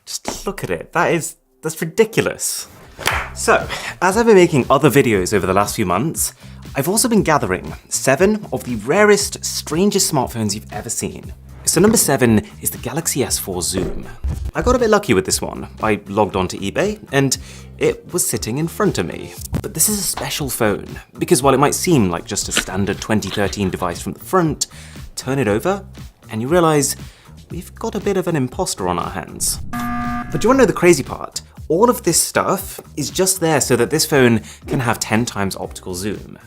Just look at it. That's ridiculous. So, as I've been making other videos over the last few months, I've also been gathering 7 of the rarest, strangest smartphones you've ever seen. So number 7 is the Galaxy S4 Zoom. I got a bit lucky with this one. I logged onto eBay and it was sitting in front of me. But this is a special phone, because while it might seem like just a standard 2013 device from the front, turn it over and you realize we've got a bit of an imposter on our hands. But do you want to know the crazy part? All of this stuff is just there so that this phone can have 10 times optical zoom.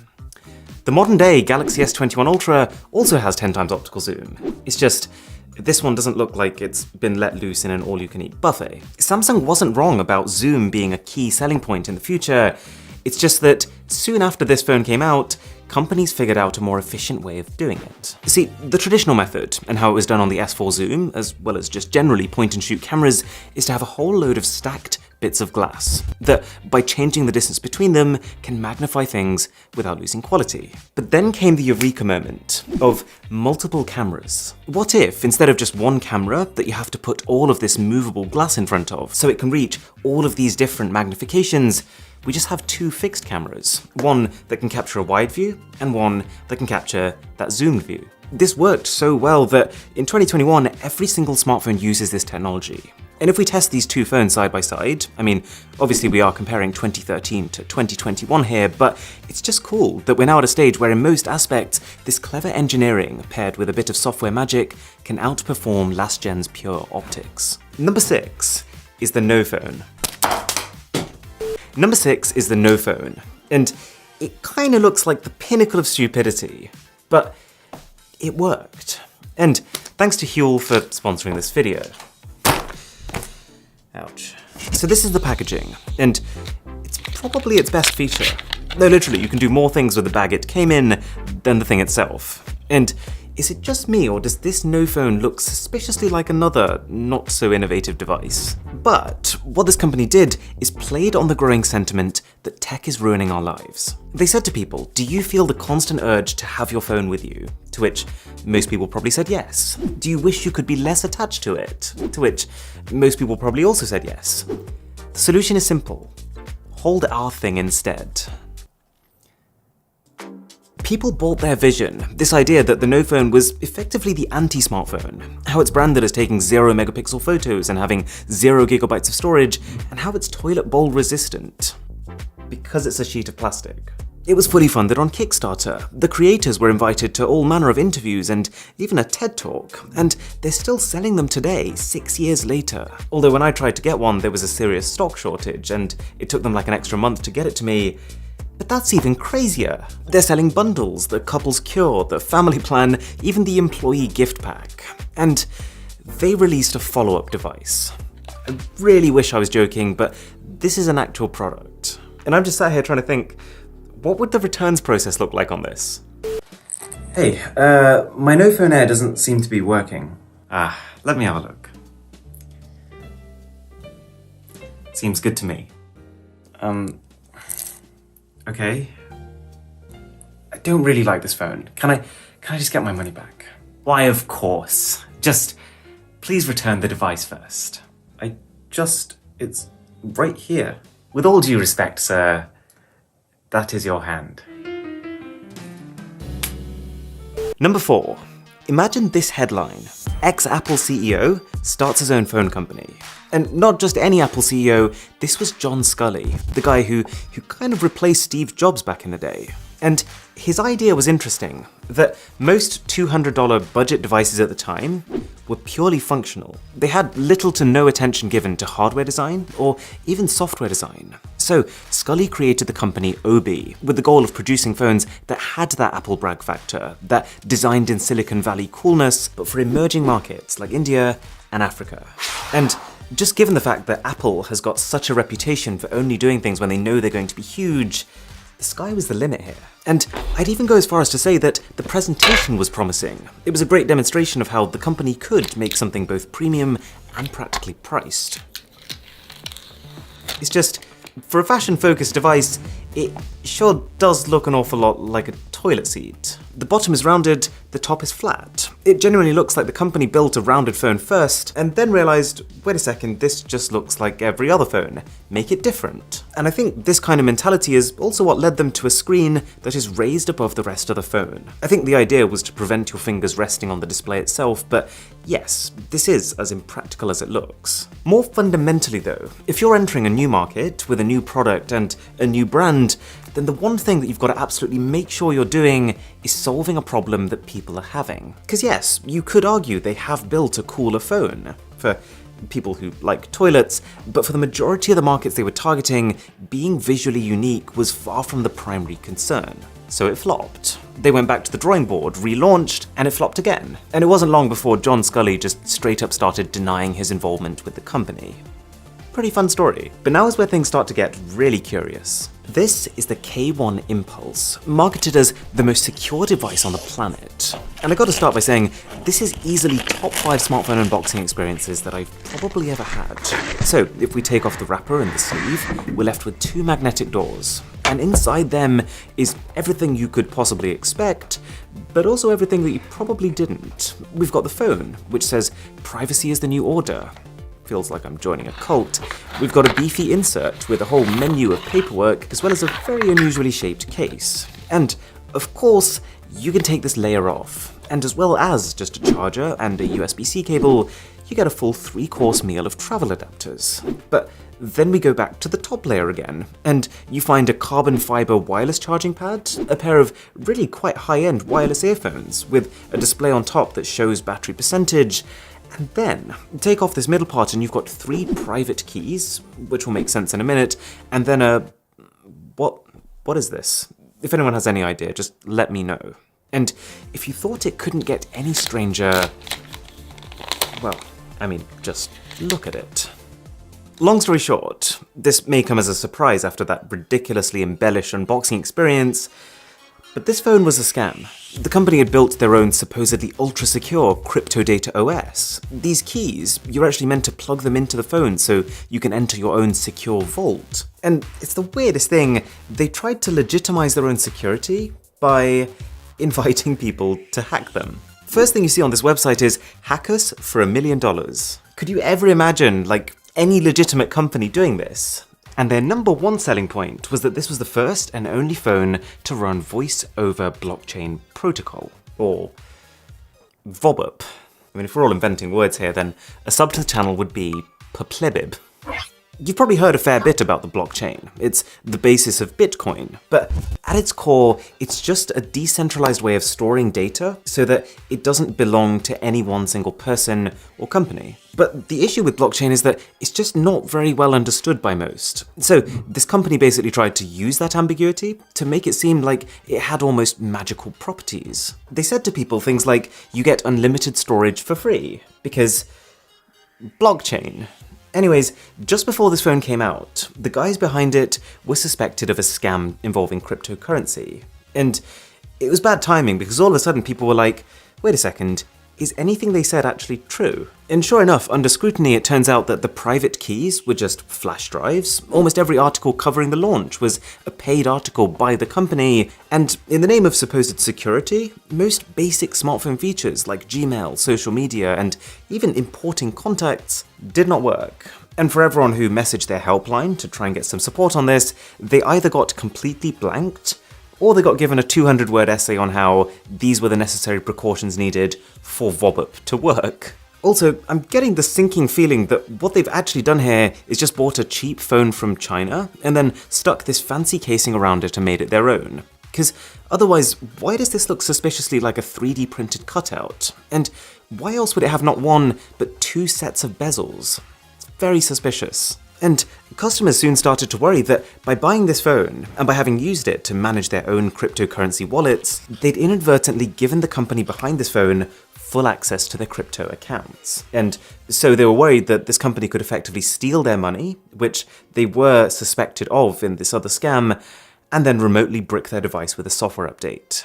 The modern day Galaxy S21 Ultra also has 10 times optical zoom. It's just, this one doesn't look like it's been let loose in an all-you-can-eat buffet. Samsung wasn't wrong about zoom being a key selling point in the future. It's just that soon after this phone came out, companies figured out a more efficient way of doing it. See, the traditional method, and how it was done on the S4 Zoom, as well as just generally point-and-shoot cameras, is to have a whole load of stacked bits of glass that, by changing the distance between them, can magnify things without losing quality. But then came the eureka moment of multiple cameras. What if, instead of just one camera that you have to put all of this movable glass in front of so it can reach all of these different magnifications, we just have 2 fixed cameras, one that can capture a wide view and one that can capture that zoomed view. This worked so well that in 2021, every single smartphone uses this technology. And if we test these 2 phones side by side, I mean, obviously we are comparing 2013 to 2021 here, but it's just cool that we're now at a stage where in most aspects, this clever engineering paired with a bit of software magic can outperform last gen's pure optics. Number 6 is the No Phone. Number 6 is the No Phone, and it kind of looks like the pinnacle of stupidity, but it worked. And thanks to Huel for sponsoring this video. Ouch. So this is the packaging, and it's probably its best feature. No, literally, you can do more things with the bag it came in than the thing itself. And is it just me, or does this No Phone look suspiciously like another not-so-innovative device? But what this company did is played on the growing sentiment that tech is ruining our lives. They said to people, do you feel the constant urge to have your phone with you? To which most people probably said yes. Do you wish you could be less attached to it? To which most people probably also said yes. The solution is simple. Hold our thing instead. People bought their vision, this idea that the No Phone was effectively the anti-smartphone, how it's branded as taking 0-megapixel photos and having 0 gigabytes of storage, and how it's toilet bowl resistant. Because it's a sheet of plastic. It was fully funded on Kickstarter. The creators were invited to all manner of interviews and even a TED Talk, and they're still selling them today, 6 years later. Although when I tried to get one, there was a serious stock shortage, and it took them like an extra month to get it to me. But that's even crazier. They're selling bundles, the couple's cure, the family plan, even the employee gift pack. And they released a follow-up device. I really wish I was joking, but this is an actual product. And I'm just sat here trying to think, what would the returns process look like on this? Hey, my No Phone Air doesn't seem to be working. Let me have a look. Seems good to me. Okay. I don't really like this phone. Can I just get my money back? Why, of course. Just, please return the device first. It's right here. With all due respect, sir, that is your hand. Number 4. Imagine this headline. Ex-Apple CEO starts his own phone company. And not just any Apple CEO, this was John Sculley, the guy who kind of replaced Steve Jobs back in the day. And his idea was interesting, that most $200 budget devices at the time were purely functional. They had little to no attention given to hardware design or even software design. So Sculley created the company OB with the goal of producing phones that had that Apple brag factor, that designed in Silicon Valley coolness, but for emerging markets like India and Africa. And just given the fact that Apple has got such a reputation for only doing things when they know they're going to be huge, the sky was the limit here. And I'd even go as far as to say that the presentation was promising. It was a great demonstration of how the company could make something both premium and practically priced. It's just, for a fashion-focused device, it sure does look an awful lot like a toilet seat. The bottom is rounded, the top is flat. It genuinely looks like the company built a rounded phone first, and then realized, wait a second, this just looks like every other phone. Make it different. And I think this kind of mentality is also what led them to a screen that is raised above the rest of the phone. I think the idea was to prevent your fingers resting on the display itself, but yes, this is as impractical as it looks. More fundamentally though, if you're entering a new market with a new product and a new brand, then the one thing that you've got to absolutely make sure you're doing is solving a problem that people are having. Because yes, you could argue they have built a cooler phone for people who like toilets, but for the majority of the markets they were targeting, being visually unique was far from the primary concern. So it flopped. They went back to the drawing board, relaunched, and it flopped again. And it wasn't long before John Scully just straight up started denying his involvement with the company. Pretty fun story. But now is where things start to get really curious. This is the K1 Impulse, marketed as the most secure device on the planet. And I gotta start by saying, this is easily top 5 smartphone unboxing experiences that I've probably ever had. So, if we take off the wrapper and the sleeve, we're left with 2 magnetic doors. And inside them is everything you could possibly expect, but also everything that you probably didn't. We've got the phone, which says, "Privacy is the new order." Feels like I'm joining a cult. We've got a beefy insert with a whole menu of paperwork, as well as a very unusually shaped case. And, of course, you can take this layer off. And as well as just a charger and a USB-C cable, you get a full 3-course meal of travel adapters. But then we go back to the top layer again, and you find a carbon fiber wireless charging pad, a pair of really quite high-end wireless earphones with a display on top that shows battery percentage. And then, take off this middle part and you've got 3 private keys, which will make sense in a minute, and then what is this? If anyone has any idea, just let me know. And if you thought it couldn't get any stranger, well, I mean, just look at it. Long story short, this may come as a surprise after that ridiculously embellished unboxing experience, but this phone was a scam. The company had built their own supposedly ultra-secure crypto data OS. These keys, you're actually meant to plug them into the phone so you can enter your own secure vault. And it's the weirdest thing, they tried to legitimize their own security by inviting people to hack them. First thing you see on this website is, hack us for $1 million. Could you ever imagine, like, any legitimate company doing this? And their number one selling point was that this was the first and only phone to run voice over blockchain protocol, or VOBUP. I mean, if we're all inventing words here, then a sub to the channel would be PUPLEBIB. You've probably heard a fair bit about the blockchain. It's the basis of Bitcoin, but at its core, it's just a decentralized way of storing data so that it doesn't belong to any one single person or company. But the issue with blockchain is that it's just not very well understood by most. So this company basically tried to use that ambiguity to make it seem like it had almost magical properties. They said to people things like, you get unlimited storage for free, because blockchain. Anyways, just before this phone came out, the guys behind it were suspected of a scam involving cryptocurrency. And it was bad timing because all of a sudden people were like, wait a second, is anything they said actually true? And sure enough, under scrutiny it turns out that the private keys were just flash drives. Almost every article covering the launch was a paid article by the company, and in the name of supposed security, most basic smartphone features like Gmail, social media, and even importing contacts did not work. And for everyone who messaged their helpline to try and get some support on this, they either got completely blanked, or they got given a 200-word essay on how these were the necessary precautions needed for VOBUP to work. Also, I'm getting the sinking feeling that what they've actually done here is just bought a cheap phone from China and then stuck this fancy casing around it and made it their own. Because otherwise, why does this look suspiciously like a 3D printed cutout? And why else would it have not one, but 2 sets of bezels? It's very suspicious. And customers soon started to worry that by buying this phone, and by having used it to manage their own cryptocurrency wallets, they'd inadvertently given the company behind this phone full access to their crypto accounts. And so they were worried that this company could effectively steal their money, which they were suspected of in this other scam, and then remotely brick their device with a software update.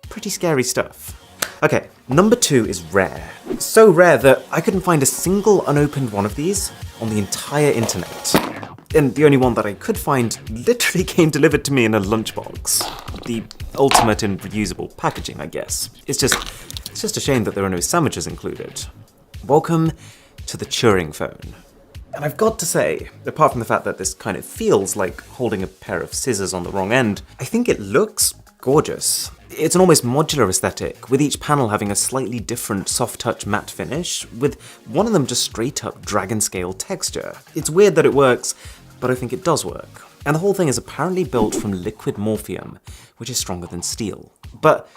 Pretty scary stuff. Okay, number 2 is rare. So rare that I couldn't find a single unopened one of these on the entire internet. And the only one that I could find literally came delivered to me in a lunchbox. The ultimate in reusable packaging, I guess. It's just a shame that there are no sandwiches included. Welcome to the Turing phone. And I've got to say, apart from the fact that this kind of feels like holding a pair of scissors on the wrong end, I think it looks gorgeous. It's an almost modular aesthetic, with each panel having a slightly different soft-touch matte finish, with one of them just straight-up dragon-scale texture. It's weird that it works, but I think it does work. And the whole thing is apparently built from liquid morphium, which is stronger than steel. But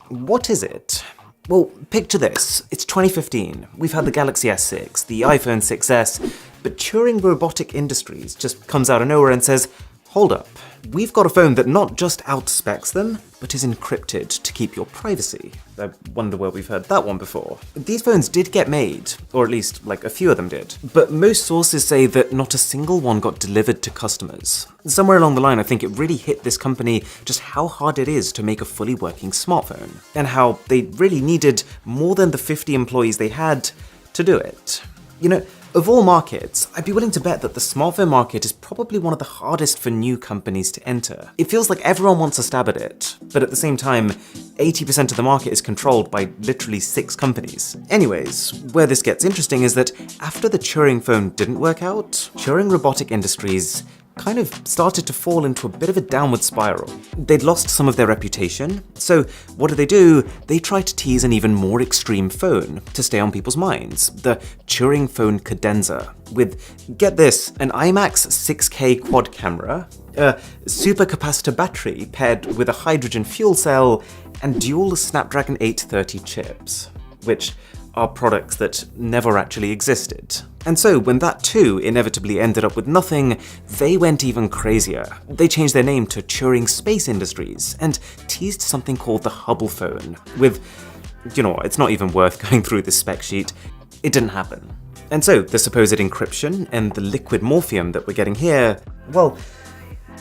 what is it? Well, picture this. It's 2015. We've had the Galaxy S6, the iPhone 6S, but Turing Robotic Industries just comes out of nowhere and says, hold up, we've got a phone that not just outspecs them, but is encrypted to keep your privacy. I wonder where we've heard that one before. These phones did get made, or at least like a few of them did, but most sources say that not a single one got delivered to customers. Somewhere along the line, I think it really hit this company just how hard it is to make a fully working smartphone, and how they really needed more than the 50 employees they had to do it. You know, of all markets, I'd be willing to bet that the smartphone market is probably one of the hardest for new companies to enter. It feels like everyone wants a stab at it, but at the same time, 80% of the market is controlled by literally 6 companies. Anyways, where this gets interesting is that after the Turing phone didn't work out, Turing Robotic Industries kind of started to fall into a bit of a downward spiral. They'd lost some of their reputation, so what do? They try to tease an even more extreme phone to stay on people's minds, the Turing Phone Cadenza, with, get this, an IMAX 6K quad camera, a supercapacitor battery paired with a hydrogen fuel cell, and dual Snapdragon 830 chips, which are products that never actually existed. And so when that too inevitably ended up with nothing, they went even crazier. They changed their name to Turing Space Industries and teased something called the Hubble phone with, you know what, it's not even worth going through this spec sheet. It didn't happen. And so the supposed encryption and the liquid morphium that we're getting here, well,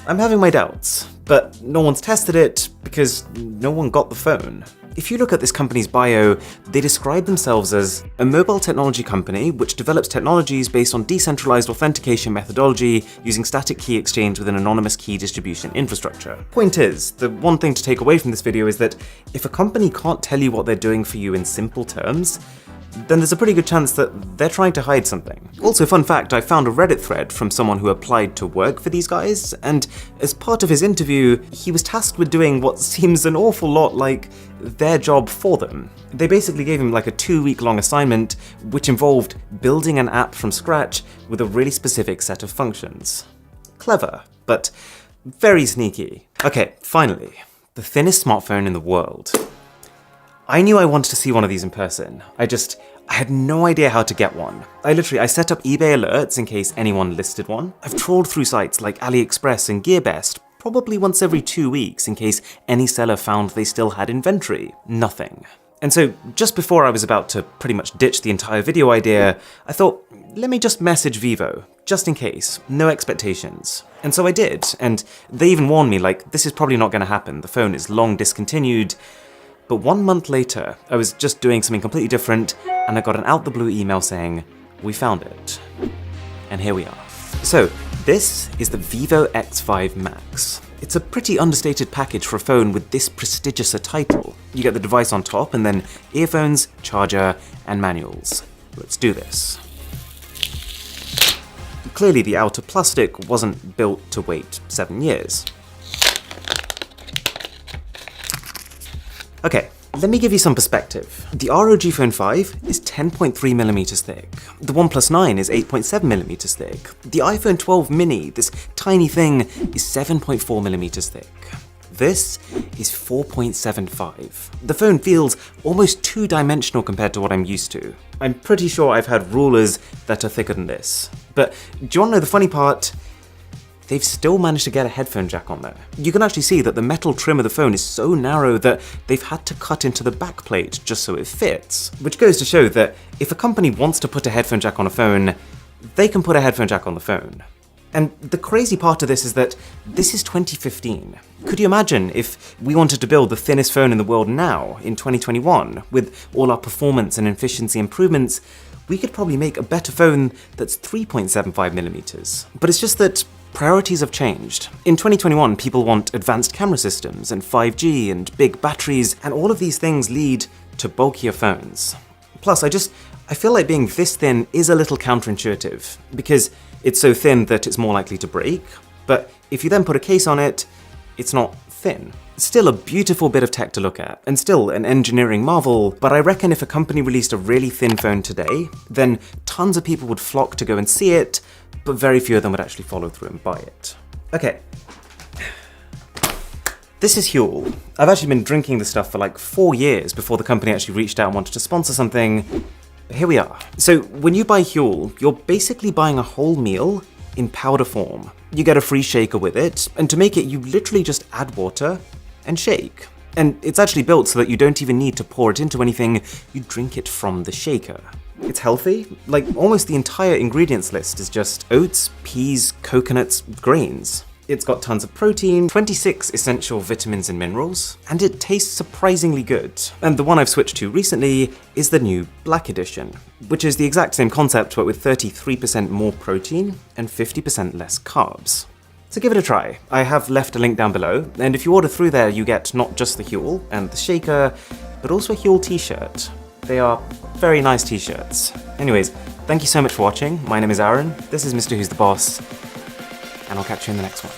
I'm having my doubts, but no one's tested it because no one got the phone. If you look at this company's bio, they describe themselves as a mobile technology company which develops technologies based on decentralized authentication methodology using static key exchange with an anonymous key distribution infrastructure. Point is, the one thing to take away from this video is that if a company can't tell you what they're doing for you in simple terms, then there's a pretty good chance that they're trying to hide something. Also, fun fact, I found a Reddit thread from someone who applied to work for these guys, and as part of his interview, he was tasked with doing what seems an awful lot like their job for them. They basically gave him like a 2-week-long assignment, which involved building an app from scratch with a really specific set of functions. Clever, but very sneaky. Okay, finally, the thinnest smartphone in the world. I knew I wanted to see one of these in person. I had no idea how to get one. I set up eBay alerts in case anyone listed one. I've trawled through sites like AliExpress and GearBest, probably once every 2 weeks in case any seller found they still had inventory. Nothing. And so just before I was about to pretty much ditch the entire video idea, I thought, let me just message Vivo, just in case, no expectations. And so I did, and they even warned me like, this is probably not gonna happen, the phone is long discontinued. But 1 month later, I was just doing something completely different, and I got an out-the-blue email saying, we found it. And here we are. So, this is the Vivo X5 Max. It's a pretty understated package for a phone with this prestigious a title. You get the device on top, and then earphones, charger, and manuals. Let's do this. Clearly the outer plastic wasn't built to wait 7 years. Okay, let me give you some perspective. The ROG Phone 5 is 10.3mm thick. The OnePlus 9 is 8.7mm thick. The iPhone 12 mini, this tiny thing, is 7.4mm thick. This is 4.75. The phone feels almost two-dimensional compared to what I'm used to. I'm pretty sure I've had rulers that are thicker than this. But do you want to know the funny part? They've still managed to get a headphone jack on there. You can actually see that the metal trim of the phone is so narrow that they've had to cut into the backplate just so it fits. Which goes to show that if a company wants to put a headphone jack on a phone, they can put a headphone jack on the phone. And the crazy part of this is that this is 2015. Could you imagine if we wanted to build the thinnest phone in the world now, in 2021, with all our performance and efficiency improvements, we could probably make a better phone that's 3.75mm. But it's just that priorities have changed. In 2021, people want advanced camera systems and 5G and big batteries, and all of these things lead to bulkier phones. Plus, I feel like being this thin is a little counterintuitive, because it's so thin that it's more likely to break, but if you then put a case on it, it's not thin. Still a beautiful bit of tech to look at, and still an engineering marvel, but I reckon if a company released a really thin phone today, then tons of people would flock to go and see it, but very few of them would actually follow through and buy it. Okay. This is Huel. I've actually been drinking this stuff for like 4 years before the company actually reached out and wanted to sponsor something. But here we are. So when you buy Huel, you're basically buying a whole meal in powder form. You get a free shaker with it, and to make it, you literally just add water and shake. And it's actually built so that you don't even need to pour it into anything, you drink it from the shaker. It's healthy, like almost the entire ingredients list is just oats, peas, coconuts, grains. It's got tons of protein, 26 essential vitamins and minerals, and it tastes surprisingly good. And the one I've switched to recently is the new Black Edition, which is the exact same concept but with 33% more protein and 50% less carbs. So give it a try. I have left a link down below, and if you order through there, you get not just the Huel and the shaker, but also a Huel t-shirt. They are very nice t-shirts. Anyways, thank you so much for watching. My name is Aaron, this is Mr. Who's the Boss, and I'll catch you in the next one.